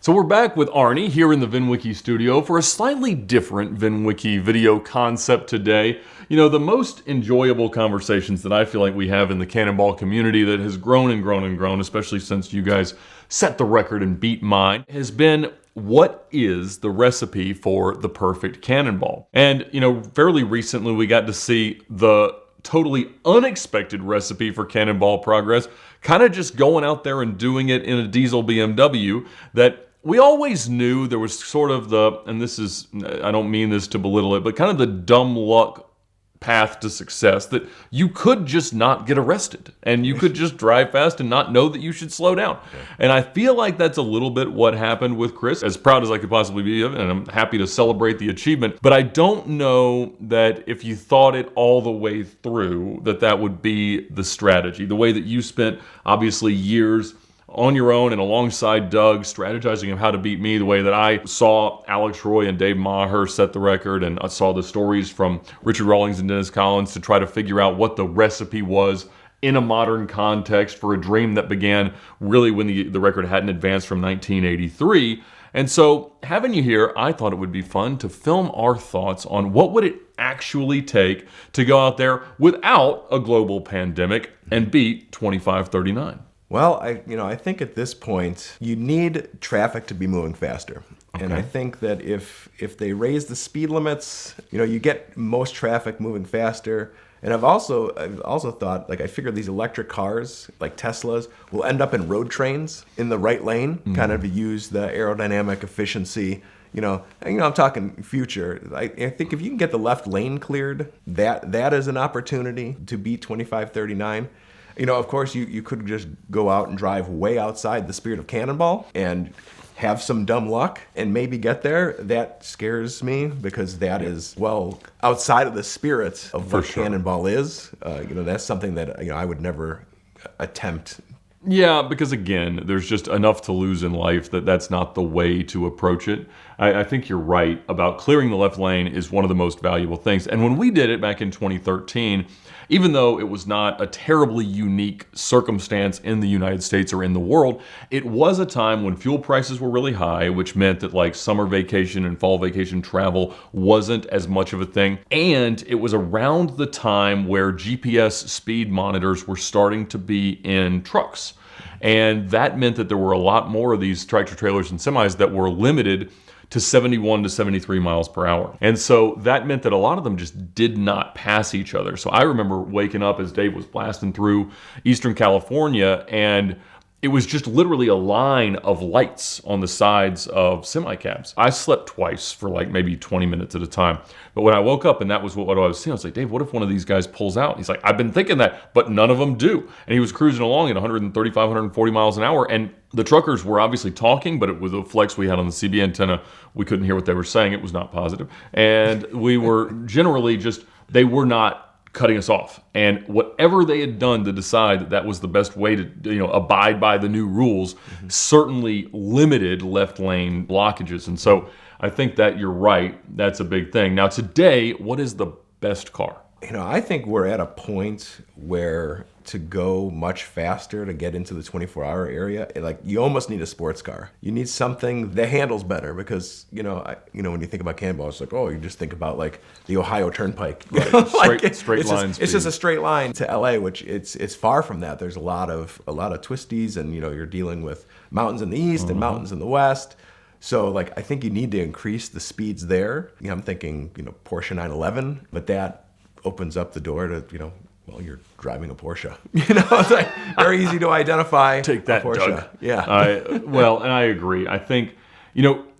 So we're back with Arne here in the VINwiki studio for a slightly different VINwiki video concept today. You know, the most enjoyable conversations that I feel like we have in the Cannonball community that has grown and grown and grown, especially since you guys set the record and beat mine, has been what is the recipe for the perfect cannonball? And, you know, fairly recently we got to see the totally unexpected recipe for cannonball progress, kind of just going out there and doing it in a diesel BMW that we always knew there was sort of the, and this is, I don't mean this to belittle it, but kind of the dumb luck path to success that you could just not get arrested and you could just drive fast and not know that you should slow down. Yeah. And I feel like that's a little bit what happened with Chris, as proud as I could possibly be of it, and I'm happy to celebrate the achievement. But I don't know that if you thought it all the way through, that would be the strategy. The way that you spent, obviously, years on your own and alongside Doug, strategizing of how to beat me, the way that I saw Alex Roy and Dave Maher set the record, and I saw the stories from Richard Rawlings and Dennis Collins to try to figure out what the recipe was in a modern context for a dream that began really when the record hadn't advanced from 1983. And so having you here, I thought it would be fun to film our thoughts on what would it actually take to go out there without a global pandemic and beat 2539. Well, I think at this point, you need traffic to be moving faster. Okay. And I think that if they raise the speed limits, you get most traffic moving faster. And I've also thought, I figure these electric cars, like Teslas, will end up in road trains in the right lane, kind of to use the aerodynamic efficiency. I'm talking future. I think if you can get the left lane cleared, that is an opportunity to beat 2539. Of course, you could just go out and drive way outside the spirit of Cannonball and have some dumb luck and maybe get there. That scares me because that is, outside of the spirit of what Cannonball is. That's something that, I would never attempt. Yeah, because again, there's just enough to lose in life that's not the way to approach it. I think you're right about clearing the left lane is one of the most valuable things. And when we did it back in 2013, even though it was not a terribly unique circumstance in the United States or in the world, it was a time when fuel prices were really high, which meant that summer vacation and fall vacation travel wasn't as much of a thing. And it was around the time where GPS speed monitors were starting to be in trucks. And that meant that there were a lot more of these tractor trailers and semis that were limited to 71 to 73 miles per hour. And so that meant that a lot of them just did not pass each other. So I remember waking up as Dave was blasting through Eastern California, and it was just literally a line of lights on the sides of semi-cabs. I slept twice for maybe 20 minutes at a time. But when I woke up and that was what I was seeing, I was like, Dave, what if one of these guys pulls out? He's like, I've been thinking that, but none of them do. And he was cruising along at 135, 140 miles an hour. And the truckers were obviously talking, but it was a flex we had on the CB antenna. We couldn't hear what they were saying. It was not positive. And we were generally they were not cutting us off. And whatever they had done to decide that was the best way to abide by the new rules, certainly limited left lane blockages. And so I think that you're right. That's a big thing. Now today, what is the best car? I think we're at a point where to go much faster to get into the 24-hour area, you almost need a sports car. You need something that handles better because, when you think about Cannonball, it's you just think about the Ohio Turnpike. Right. straight lines. It's just a straight line to LA, which it's far from that. There's a lot of twisties, and you're dealing with mountains in the east and mountains in the west. So I think you need to increase the speeds there. I'm thinking, Porsche 911, but that opens up the door to, you're driving a Porsche. It's very easy to identify. Take that, Porsche. Doug. Yeah. And I agree. I think,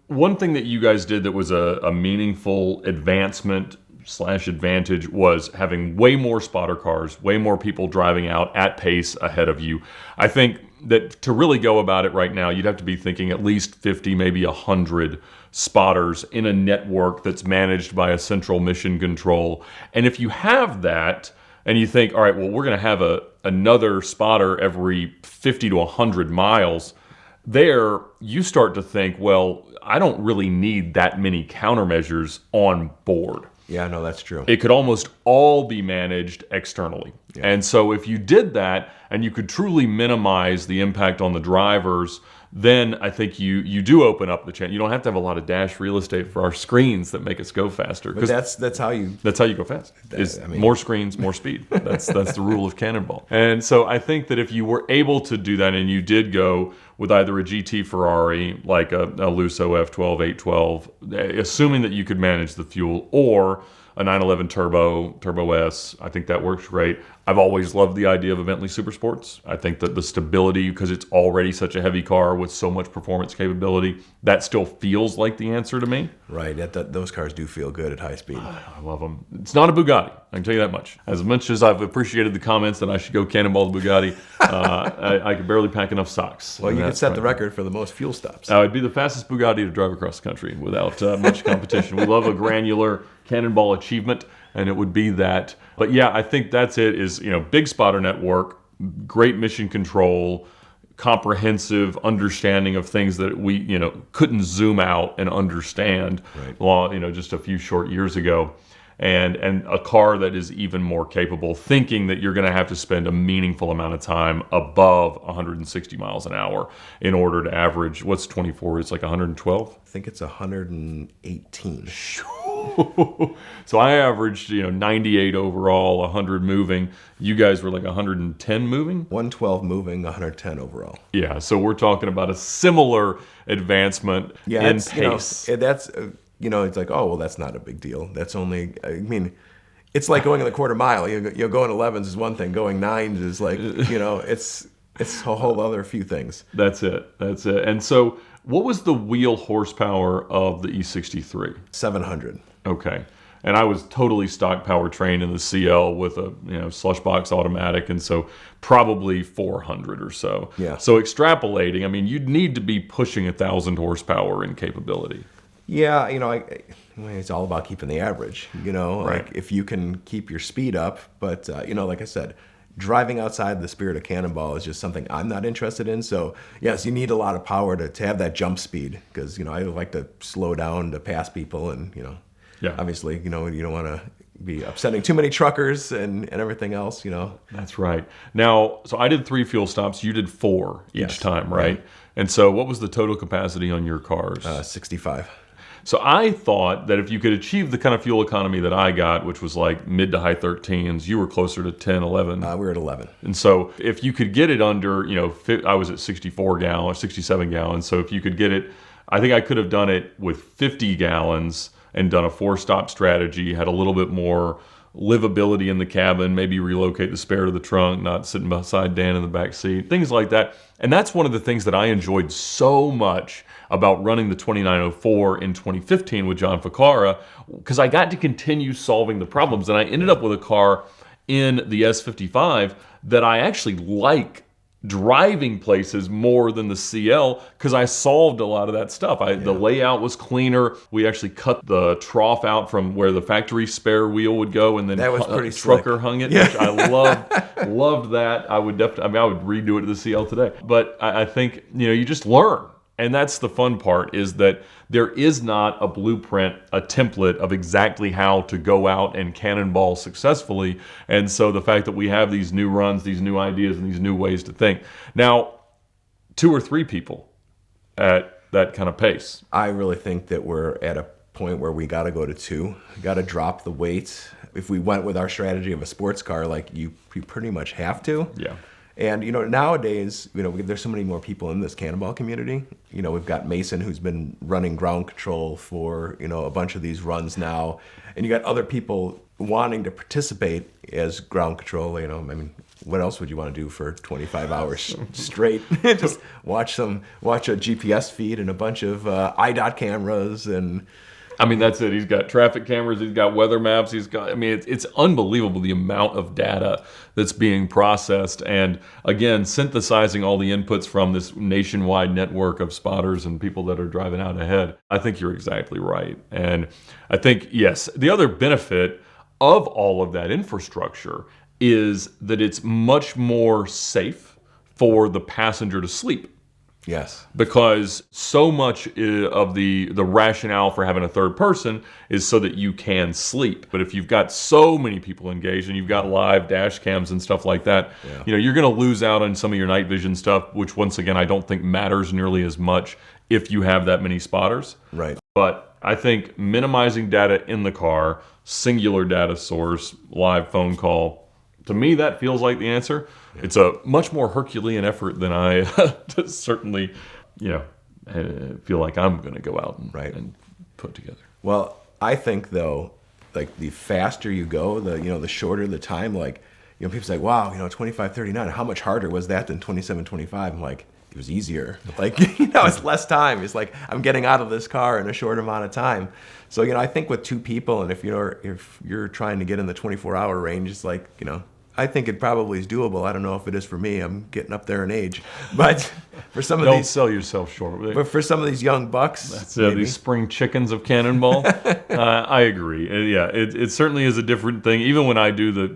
one thing that you guys did that was a meaningful advancement / advantage was having way more spotter cars, way more people driving out at pace ahead of you. I think that to really go about it right now, you'd have to be thinking at least 50, maybe 100 spotters in a network that's managed by a central mission control. And if you have that, and you think, all right, well, we're going to have another spotter every 50 to 100 miles, there you start to think, well, I don't really need that many countermeasures on board. Yeah, no, that's true. It could almost all be managed externally. Yeah. And so if you did that and you could truly minimize the impact on the drivers, then I think you do open up the chance. You don't have to have a lot of dash real estate for our screens that make us go faster. But that's how you go fast. More screens, more speed. That's the rule of Cannonball. And so I think that if you were able to do that and you did go with either a GT Ferrari like a Lusso F12 812, assuming that you could manage the fuel, or a 911 Turbo S, I think that works great. I've always loved the idea of a Bentley Super Sports. I think that the stability, because it's already such a heavy car with so much performance capability, that still feels like the answer to me. Right, those cars do feel good at high speed. I love them. It's not a Bugatti, I can tell you that much. As much as I've appreciated the comments that I should go Cannonball the Bugatti, I could barely pack enough socks. Well, you could set the record for the most fuel stops. It'd be the fastest Bugatti to drive across the country without much competition. We love a granular Cannonball achievement, and it would be that. But yeah, I think that's it, is, big spotter network, great mission control, comprehensive understanding of things that we, couldn't zoom out and understand, just a few short years ago. And a car that is even more capable, thinking that you're going to have to spend a meaningful amount of time above 160 miles an hour in order to average, what's 24? It's like 112? I think it's 118. So I averaged, 98 overall, 100 moving. You guys were like 110 moving? 112 moving, 110 overall. Yeah, so we're talking about a similar advancement in pace. That's... it's like, oh, well, that's not a big deal. That's only, it's like going in the quarter mile. Going 11s is one thing. Going 9s is like, it's a whole other few things. That's it. And so what was the wheel horsepower of the E63? 700. Okay. And I was totally stock powertrain in the CL with a slush box automatic, and so probably 400 or so. Yeah. So extrapolating, you'd need to be pushing 1,000 horsepower in capability. Yeah, it's all about keeping the average, Right. Like if you can keep your speed up. But, like I said, driving outside the spirit of Cannonball is just something I'm not interested in. So, yes, you need a lot of power to have that jump speed, because, I like to slow down to pass people. And, obviously, you don't want to be upsetting too many truckers and everything else, That's right. Now, so I did 3 fuel stops. You did 4 each time, right? Right. And so what was the total capacity on your cars? 65. So I thought that if you could achieve the kind of fuel economy that I got, which was like mid to high 13s, you were closer to 10, 11. We were at 11. And so if you could get it under, I was at 64 gallons, 67 gallons. So if you could get it, I think I could have done it with 50 gallons and done a 4-stop strategy, had a little bit more livability in the cabin, maybe relocate the spare to the trunk, not sitting beside Dan in the back seat, things like that. And that's one of the things that I enjoyed so much about running the 2904 in 2015 with John Ficarra, because I got to continue solving the problems. And I ended up with a car in the S55 that I actually like driving places more than the CL, because I solved a lot of that stuff. The layout was cleaner. We actually cut the trough out from where the factory spare wheel would go, and then that was pretty trucker slick. Hung it, which I loved that. I would definitely, I would redo it to the CL today. But I think, you just learn. And that's the fun part, is that there is not a blueprint, a template of exactly how to go out and cannonball successfully. And so the fact that we have these new runs, these new ideas, and these new ways to think. Now, 2 or 3 people at that kind of pace. I really think that we're at a point where we got to go to 2. Got to drop the weight. If we went with our strategy of a sports car, like you pretty much have to. Yeah. And, nowadays, there's so many more people in this Cannonball community. We've got Mason, who's been running ground control for, a bunch of these runs now. And you got other people wanting to participate as ground control. What else would you want to do for 25 hours straight? Just watch a GPS feed and a bunch of IDOT cameras and... That's it. He's got traffic cameras. He's got weather maps. He's got, it's unbelievable the amount of data that's being processed. And again, synthesizing all the inputs from this nationwide network of spotters and people that are driving out ahead. I think you're exactly right. And I think, yes, the other benefit of all of that infrastructure is that it's much more safe for the passenger to sleep. Yes. Because so much of the rationale for having a third person is so that you can sleep. But if you've got so many people engaged and you've got live dash cams and stuff like that, you're going to lose out on some of your night vision stuff, which once again, I don't think matters nearly as much if you have that many spotters. Right. But I think minimizing data in the car, singular data source, live phone call, to me, that feels like the answer. Yeah. It's a much more Herculean effort than I certainly, feel like I'm going to go out and put together. Well, I think though, like the faster you go, the shorter the time. Like, people say, "Wow, 2539. How much harder was that than 2725?" I'm like, it was easier. Like, it's less time. It's like I'm getting out of this car in a short amount of time. So, I think with two people, and if you're trying to get in the 24-hour range, it's like, I think it probably is doable. I don't know if it is for me. I'm getting up there in age, but for some of don't these, sell yourself short. But for some of these young bucks, that's these spring chickens of Cannonball. I agree. Yeah, it certainly is a different thing. Even when I do the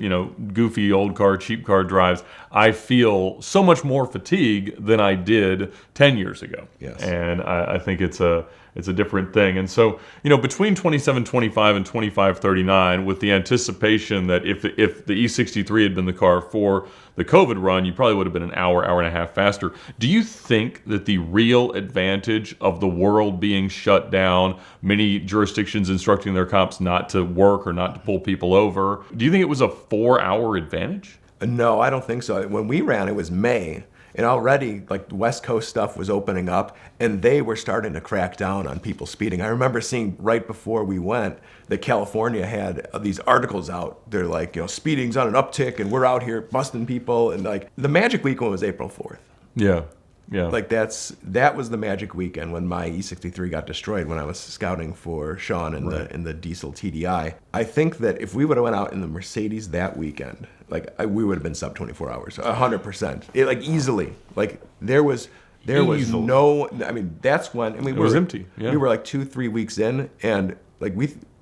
goofy old car, cheap car drives, I feel so much more fatigue than I did 10 years ago. Yes, and I think it's a different thing. And so, between 2725 and 2539, with the anticipation that if the E63 had been the car for the COVID run, you probably would have been an hour and a half faster. Do you think that the real advantage of the world being shut down, many jurisdictions instructing their cops not to work or not to pull people over, do you think it was a 4-hour advantage? No, I don't think so. When we ran, it was May. And already, like, the West Coast stuff was opening up, and they were starting to crack down on people speeding. I remember seeing right before we went that California had these articles out. They're like, speeding's on an uptick, and we're out here busting people. And like, the magic weekend was April 4th. Yeah. Yeah. Like that was the magic weekend when my E63 got destroyed when I was scouting for Sean in the diesel TDI. I think that if we would have went out in the Mercedes that weekend, we would have been sub 24 hours, 100%. Easily. Like there was no. I mean, that's when it was empty. Yeah. We were like 2-3 weeks in, and like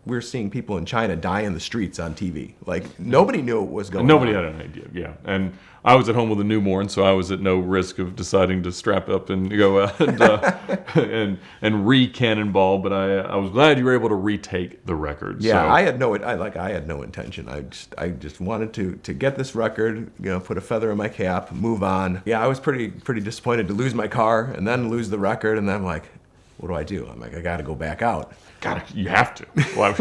we're seeing people in China die in the streets on TV. Like nobody knew what was going on. Nobody had an idea. Yeah, and I was at home with a newborn, so I was at no risk of deciding to strap up and go out and re-Cannonball. But I was glad you were able to retake the record. Yeah, so. I had no intention. I just wanted to get this record, put a feather in my cap, move on. Yeah, I was pretty disappointed to lose my car and then lose the record, and then I'm like, what do? I'm like, I got to go back out. God, you have to. Well,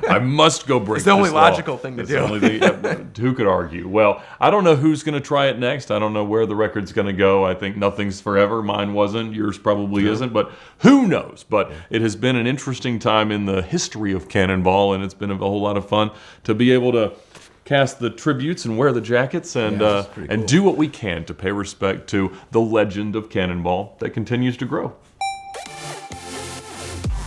I must go break. It's the only this logical law. thing to It's do. The only thing, who could argue? Well, I don't know who's going to try it next. I don't know where the record's going to go. I think nothing's forever. Mine wasn't. Yours probably isn't. But who knows? But it has been an interesting time in the history of Cannonball, and it's been a whole lot of fun to be able to cast the tributes and wear the jackets and cool. do what we can to pay respect to the legend of Cannonball that continues to grow.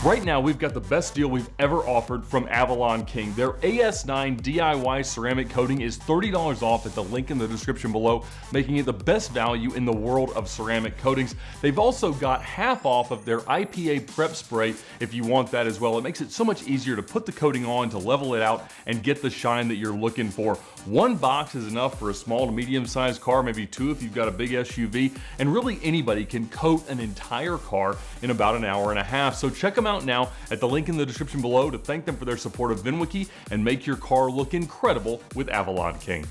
Right now, we've got the best deal we've ever offered from Avalon King. Their AS9 DIY ceramic coating is $30 off at the link in the description below, making it the best value in the world of ceramic coatings. They've also got half off of their IPA prep spray if you want that as well. It makes it so much easier to put the coating on, to level it out, and get the shine that you're looking for. One box is enough for a small to medium-sized car, maybe two if you've got a big SUV, and really anybody can coat an entire car in about an hour and a half. So check them out now at the link in the description below to thank them for their support of VINwiki and make your car look incredible with Avalon King.